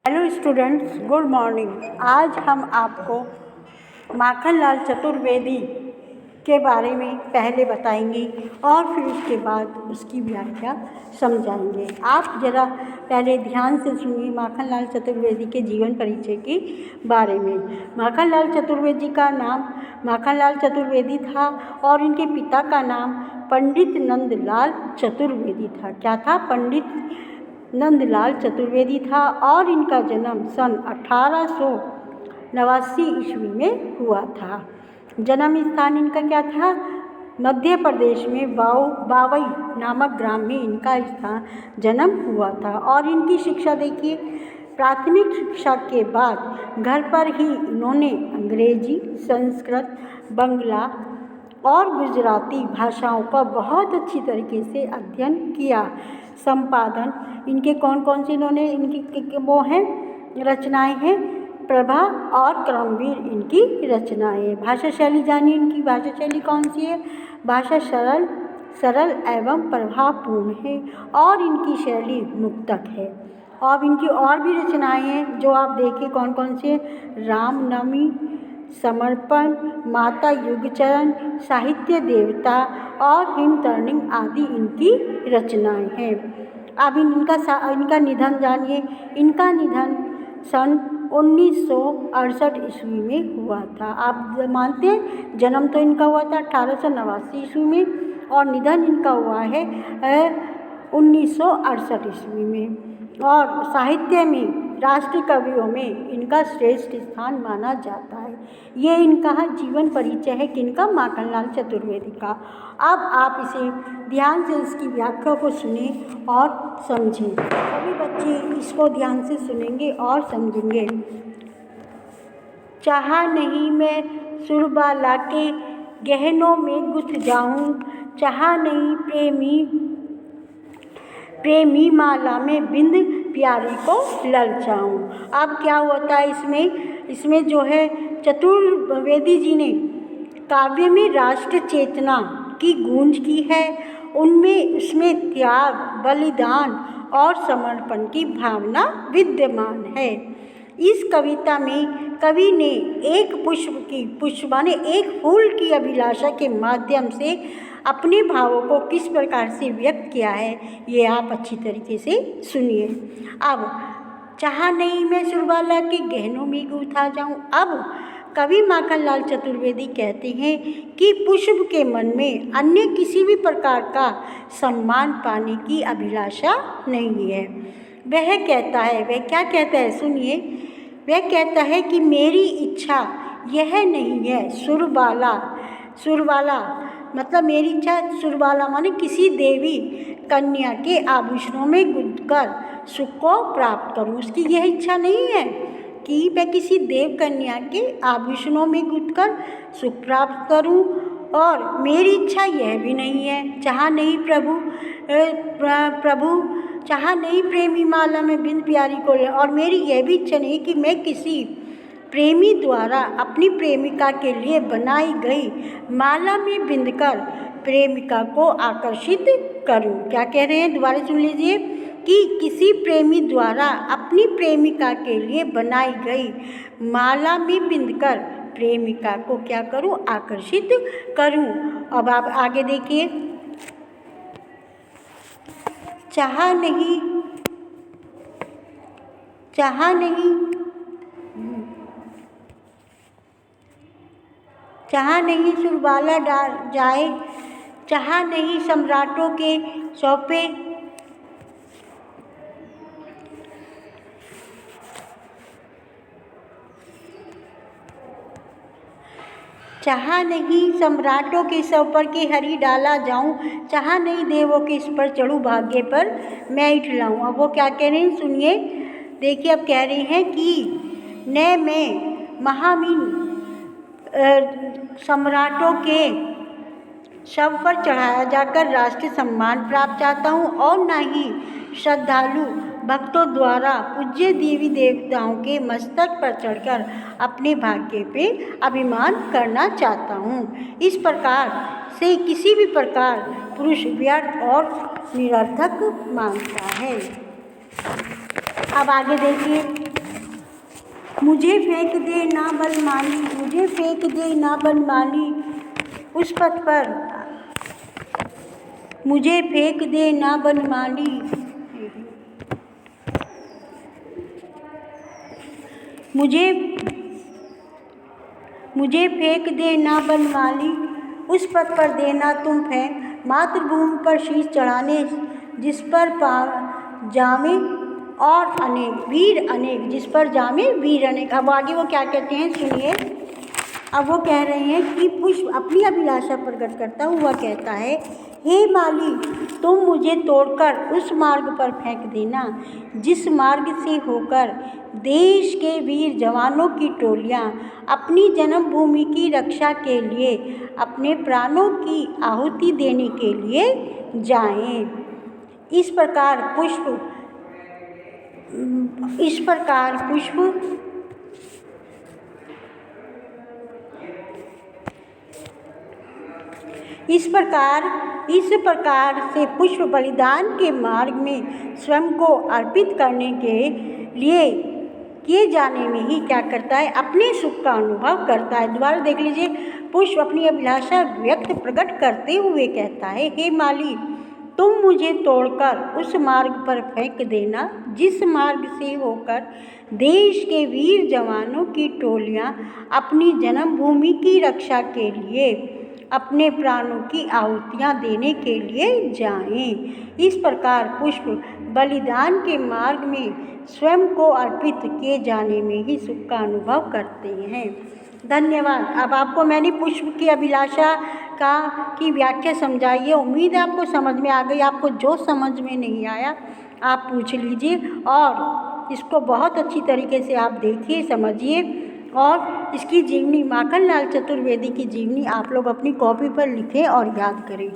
Hello students, good morning. आज हम आपको माखनलाल चतुर्वेदी के बारे में पहले बताएंगे और फिर उसके बाद उसकी व्याख्या समझाएंगे। आप ज़रा पहले ध्यान से सुनिए माखनलाल चतुर्वेदी के जीवन परिचय के बारे में। माखनलाल चतुर्वेदी का नाम माखनलाल चतुर्वेदी था और इनके पिता का नाम पंडित नंदलाल चतुर्वेदी था। क्या था? पंडित नंदलाल चतुर्वेदी था और इनका जन्म सन 1889 ईस्वी में हुआ था। जन्म स्थान इनका क्या था? मध्य प्रदेश में बावई नामक ग्राम में इनका जन्म हुआ था। और इनकी शिक्षा देखिए, प्राथमिक शिक्षा के बाद घर पर ही इन्होंने अंग्रेजी, संस्कृत, बंगला और गुजराती भाषाओं का बहुत अच्छी तरीके से अध्ययन किया। संपादन इनके कौन कौन से इन्होंने इनकी वो हैं रचनाएं हैं, प्रभा और क्रमवीर इनकी रचनाएं। भाषा शैली जानिए, इनकी भाषा शैली कौन सी है? भाषा सरल एवं प्रभावपूर्ण है और इनकी शैली मुक्तक है। और इनकी और भी रचनाएं हैं जो आप देखिए कौन कौन से? रामनवमी, समर्पण, माता युगचरण, साहित्य देवता और हिमतर्णिंग आदि इनकी रचनाएं हैं। अब इनका निधन जानिए। इनका निधन सन 1968 ईस्वी में हुआ था। आप मानते हैं जन्म तो इनका हुआ था 1889 ईस्वी में और निधन इनका हुआ है 1968 ईस्वी में। और साहित्य में राष्ट्रीय कवियों में इनका श्रेष्ठ स्थान माना जाता है। ये इनका जीवन परिचय है किनका? माखनलाल चतुर्वेदी का। अब आप इसे ध्यान से इसकी व्याख्या को सुने और समझें। सभी बच्चे इसको ध्यान से सुनेंगे और समझेंगे। चाहा नहीं मैं सुरबाला के गहनों में गुथ जाऊं, चाहा नहीं प्रेमी माला में बिंद प्यारी को ललचाऊं। अब क्या होता है इसमें जो है चतुर्वेदी जी ने काव्य में राष्ट्र चेतना की गूंज की है। उसमें त्याग, बलिदान और समर्पण की भावना विद्यमान है। इस कविता में कवि ने एक फूल की अभिलाषा के माध्यम से अपने भावों को किस प्रकार से व्यक्त किया है, ये आप अच्छी तरीके से सुनिए। अब चाहा नहीं मैं सुरबाला के गहनों में गुथा जाऊं। अब कवि माखनलाल चतुर्वेदी कहते हैं कि पुष्प के मन में अन्य किसी भी प्रकार का सम्मान पाने की अभिलाषा नहीं है। वह क्या कहता है सुनिए। वह कहता है कि मेरी इच्छा यह नहीं है सुरबाला मतलब मेरी इच्छा सुरबाला माने किसी देवी कन्या के आभूषणों में गुंथकर सुख को प्राप्त करूं। उसकी यह इच्छा नहीं है कि मैं किसी देव कन्या के आभूषणों में गुंथकर सुख प्राप्त करूं। और मेरी इच्छा यह भी नहीं है, चाहा नहीं चाहा नहीं प्रेमी माला में बिंद प्यारी को ले। और मेरी यह भी इच्छा नहीं कि मैं किसी प्रेमी द्वारा अपनी प्रेमिका के लिए बनाई गई माला में बिंदकर प्रेमिका को आकर्षित करूं। क्या कह रहे हैं? दोबारा सुन लीजिए कि किसी प्रेमी द्वारा अपनी प्रेमिका के लिए बनाई गई माला में बिंदकर प्रेमिका को क्या करूं? आकर्षित करूं। अब आप आगे देखिए। चाहा नहीं सुरबाला जाए, चाहा नहीं सम्राटों के सौंपे, चाहा नहीं सम्राटों के सौ पर के हरि डाला जाऊं, चाहा नहीं देवों के इस पर चढ़ूं भाग्य पर मैं इठलाऊं। अब वो क्या कह रहे हैं सुनिए। देखिए अब कह रहे हैं कि न मैं महामीन सम्राटों के शव पर चढ़ाया जाकर राष्ट्रीय सम्मान प्राप्त चाहता हूँ और न ही श्रद्धालु भक्तों द्वारा पूज्य देवी देवताओं के मस्तक पर चढ़कर अपने भाग्य पे अभिमान करना चाहता हूँ। इस प्रकार से किसी भी प्रकार पुरुष व्यर्थ और निरर्थक मानता है। अब आगे देखिए। मुझे फेंक दे ना बनमाली, मुझे फेंक दे ना बनमाली उस पथ पर, मुझे फेंक दे ना बनमाली, मुझे फेंक दे ना बनमाली उस पथ पर देना तुम फेंक, मातृभूमि पर शीश चढ़ाने जिस पर जामे और अनेक वीर अनेक, जिस पर जामे वीर अनेक। अब आगे वो क्या कहते हैं सुनिए। अब वो कह रहे हैं कि पुष्प अपनी अभिलाषा प्रकट करता हुआ कहता है, हे माली तुम मुझे तोड़कर उस मार्ग पर फेंक देना जिस मार्ग से होकर देश के वीर जवानों की टोलियां अपनी जन्मभूमि की रक्षा के लिए अपने प्राणों की आहुति देने के लिए जाएं। इस प्रकार पुष्प इस प्रकार से पुष्प बलिदान के मार्ग में स्वयं को अर्पित करने के लिए किए जाने में ही क्या करता है, अपने सुख का अनुभव करता है। दोबारा देख लीजिए, पुष्प अपनी अभिलाषा व्यक्त प्रकट करते हुए कहता है, हे माली तुम मुझे तोड़कर उस मार्ग पर फेंक देना जिस मार्ग से होकर देश के वीर जवानों की टोलियां अपनी जन्मभूमि की रक्षा के लिए अपने प्राणों की आहुतियाँ देने के लिए जाएं। इस प्रकार पुष्प बलिदान के मार्ग में स्वयं को अर्पित किए जाने में ही सुख का अनुभव करते हैं। धन्यवाद। अब आपको मैंने पुष्प की अभिलाषा की व्याख्या समझाई है। उम्मीद है आपको समझ में आ गई। आपको जो समझ में नहीं आया आप पूछ लीजिए और इसको बहुत अच्छी तरीके से आप देखिए, समझिए और इसकी जीवनी माखनलाल चतुर्वेदी की जीवनी आप लोग अपनी कॉपी पर लिखें और याद करें।